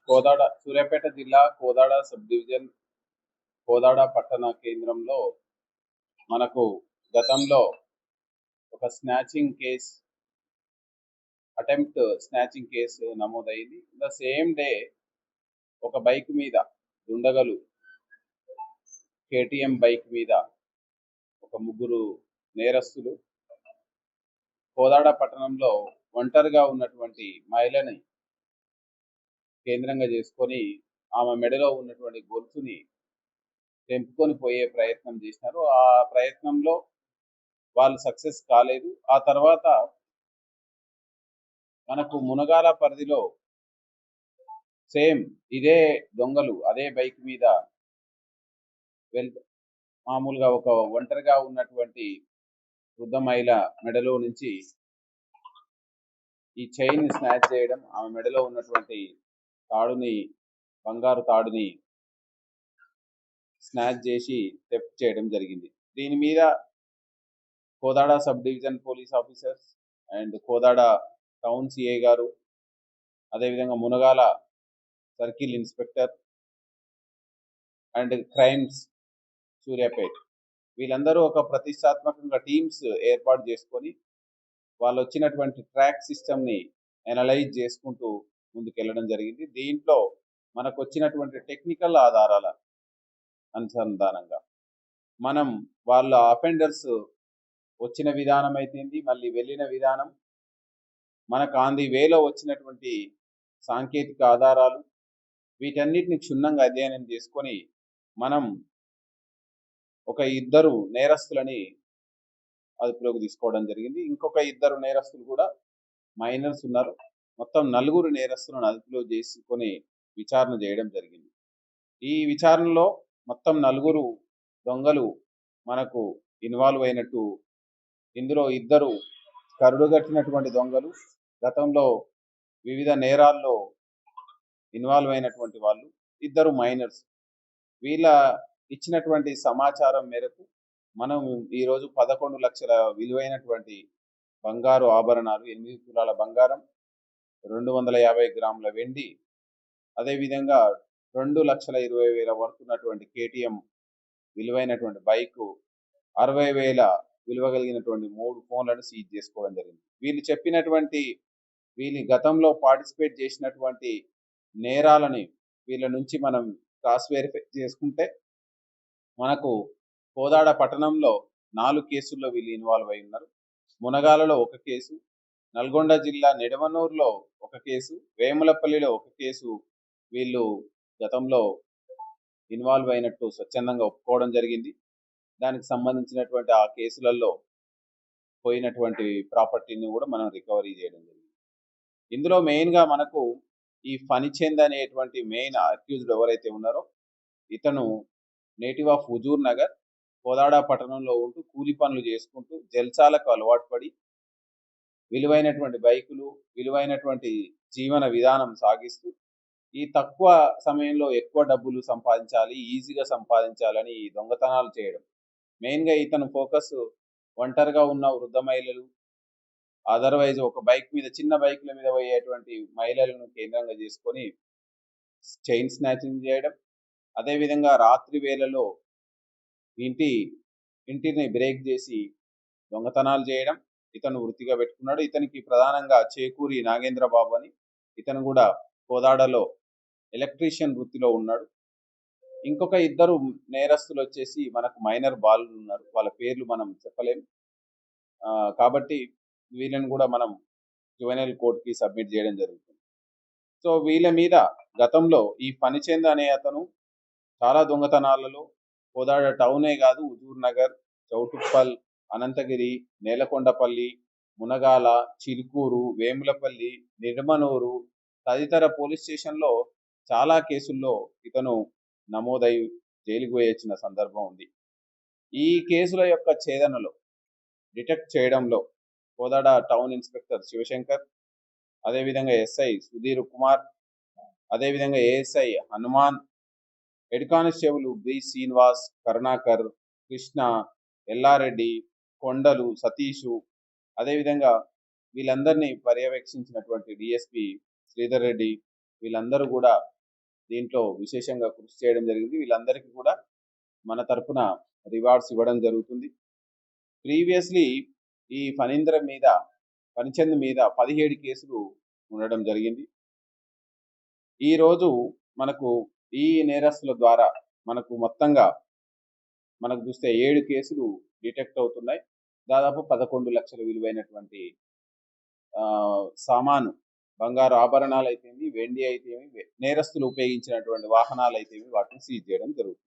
సూర్యాపేట జిల్లా Kodad sub division Kodad పట్టణ కేంద్రంలో మనకు గతంలో ఒక స్నాచింగ్ కేసు నమోదైంది. ద సేమ్ డే ఒక బైక్ మీద దుండగలు కేటీఎం బైక్ మీద ఒక ముగ్గురు నేరస్తులు కోదాడ పట్టణంలో ఒంటరిగా ఉన్నటువంటి మహిళని కేంద్రంగా చేసుకొని ఆమె మెడలో ఉన్నటువంటి గొలుసుని తెంపుకొని పోయే ప్రయత్నం చేసినారు. ఆ ప్రయత్నంలో వాళ్ళు సక్సెస్ కాలేదు. ఆ తర్వాత మనకు మునగాల పరిధిలో సేమ్ ఇదే దొంగలు అదే బైక్ మీద మామూలుగా ఒక ఒంటరిగా ఉన్నటువంటి వృద్ధ మహిళ మెడలో నుంచి ఈ చైన్ స్నాచ్ చేయడం, ఆమె మెడలో ఉన్నటువంటి బంగారు తాడుని స్నాచ్ చేసి థెఫ్ట్ చేయడం జరిగింది. దీని మీద Kodad sub division police officers and Kodad town CI గారు, అదేవిధంగా Munagala circle inspector and crimes Suryapet వీళ్ళందరూ ఒక ప్రతిష్టాత్మకంగా టీమ్స్ ఏర్పాటు చేసుకొని వాళ్ళు వచ్చినటువంటి ట్రాక్ సిస్టమ్ని అనలైజ్ చేసుకుంటూ ముందుకెళ్ళడం జరిగింది. దీంట్లో మనకు వచ్చినటువంటి టెక్నికల్ ఆధారాల అనుసంధానంగా మనం వాళ్ళ అఫెండర్స్ వచ్చిన విధానం అయితేంది, మళ్ళీ వెళ్ళిన విధానం, మనకు ఆన్ ది వేలో వచ్చినటువంటి సాంకేతిక ఆధారాలు, వీటన్నిటిని క్షుణ్ణంగా అధ్యయనం చేసుకొని మనం ఒక ఇద్దరు నేరస్తులని అదుపులోకి తీసుకోవడం జరిగింది. ఇంకొక ఇద్దరు నేరస్తులు కూడా మైనర్స్ ఉన్నారు. మొత్తం 4 నేరస్తులను అదుపులో చేసుకొని విచారణ చేయడం జరిగింది. ఈ విచారణలో మొత్తం 4 దొంగలు మనకు ఇన్వాల్వ్ అయినట్టు, ఇందులో ఇద్దరు కరుడుగట్టినటువంటి దొంగలు, గతంలో వివిధ నేరాల్లో ఇన్వాల్వ్ అయినటువంటి వాళ్ళు, ఇద్దరు మైనర్స్. వీళ్ళ ఇచ్చినటువంటి సమాచారం మేరకు మనం ఈరోజు 11 లక్షల విలువైనటువంటి బంగారు ఆభరణాలు, 8 తులాల బంగారం, 250 గ్రాముల వెండి, అదేవిధంగా 2,20,000 వరకున్నటువంటి కేటీఎం విలువైనటువంటి బైకు, 60,000 విలువ కలిగినటువంటి 3 ఫోన్లను సీజ్ చేసుకోవడం జరిగింది. వీళ్ళు గతంలో పార్టిసిపేట్ చేసినటువంటి నేరాలని వీళ్ళ నుంచి మనం క్రాస్ వెరిఫై చేసుకుంటే మనకు కోదాడ పట్టణంలో 4 కేసుల్లో వీళ్ళు ఇన్వాల్వ్ అయి ఉన్నారు. మునగాలలో 1 కేసు, నల్గొండ జిల్లా నిడమనూరులో 1 కేసు, వేములపల్లిలో 1 కేసు వీళ్ళు గతంలో ఇన్వాల్వ్ అయినట్టు స్వచ్ఛందంగా ఒప్పుకోవడం జరిగింది. దానికి సంబంధించినటువంటి ఆ కేసులలో పోయినటువంటి ప్రాపర్టీని కూడా మనం రికవరీ చేయడం జరిగింది. ఇందులో మెయిన్గా మనకు ఈ ఫణిచంద్ అనేటువంటి మెయిన్ అక్యూజ్డ్ ఎవరైతే ఉన్నారో, ఇతను నేటివ్ ఆఫ్ హుజూర్ నగర్, కోదాడ పట్టణంలో ఉంటూ కూలి పనులు చేసుకుంటూ జల్సాలకు అలవాటు పడి విలువైనటువంటి బైకులు, విలువైనటువంటి జీవన విధానం సాగిస్తూ ఈ తక్కువ సమయంలో ఎక్కువ డబ్బులు సంపాదించాలి, ఈజీగా సంపాదించాలని ఈ దొంగతనాలు చేయడం. మెయిన్గా ఇతను ఫోకస్ ఒంటరిగా ఉన్న వృద్ధ మహిళలు, అదర్వైజ్ ఒక చిన్న బైక్ల మీద పోయేటువంటి మహిళలను కేంద్రంగా చేసుకొని చైన్ స్నాచింగ్ చేయడం, అదేవిధంగా రాత్రి వేళలో ఇంటిని బ్రేక్ చేసి దొంగతనాలు చేయడం ఇతను వృత్తిగా పెట్టుకున్నాడు. ఇతనికి ప్రధానంగా చేకూరి నాగేంద్ర బాబు అని, ఇతను కూడా కోదాడలో ఎలక్ట్రీషియన్ వృత్తిలో ఉన్నాడు. ఇంకొక ఇద్దరు నేరస్తులు వచ్చేసి మనకు మైనర్ బాలులు ఉన్నారు. వాళ్ళ పేర్లు మనం చెప్పలేం కాబట్టి వీళ్ళని కూడా మనం జువెనైల్ కోర్టుకి సబ్మిట్ చేయడం జరుగుతుంది. సో వీళ్ళ మీద గతంలో ఈ ఫణిచంద్ అనే అతను చాలా దొంగతనాలలో కోదాడ టౌనే కాదు, హుజూర్ నగర్, చౌటుప్పల్, అనంతగిరి, నేలకొండపల్లి, మునగాల, చిలుకూరు, వేములపల్లి, నిడమనూరు తదితర పోలీస్ స్టేషన్లో చాలా కేసుల్లో ఇతను నమోదై జైలుకు వేయించిన సందర్భం ఉంది. ఈ కేసుల యొక్క ఛేదనలో, డిటెక్ట్ చేయడంలో కోదాడ టౌన్ ఇన్స్పెక్టర్ శివశంకర్, అదేవిధంగా ఎస్ఐ సుధీర్ కుమార్, అదేవిధంగా ASI Hanuman, head constable B Srinivas, Karunakar, Krishna, Yellareddy, Kondalu, Satish, అదేవిధంగా వీళ్ళందరినీ పర్యవేక్షించినటువంటి డిఎస్పి శ్రీధర్ రెడ్డి, వీళ్ళందరూ కూడా దీంట్లో విశేషంగా కృషి చేయడం జరిగింది. వీళ్ళందరికీ కూడా మన తరపున రివార్డ్స్ ఇవ్వడం జరుగుతుంది. ప్రీవియస్లీ ఈ ఫణిచంద్ మీద 17 కేసులు ఉండడం జరిగింది. ఈ రోజు మనకు ఈ నేరస్తుల ద్వారా మొత్తంగా మనకు చూస్తే 7 కేసులు డిటెక్ట్ అవుతున్నాయి. దాదాపు 11 లక్షల విలువైనటువంటి సామాను, బంగారు ఆభరణాలు అయితేమి, వెండి అయితేమి, నేరస్తులు ఉపయోగించినటువంటి వాహనాలు అయితేమి వాటిని సీజ్ చేయడం జరుగుతుంది.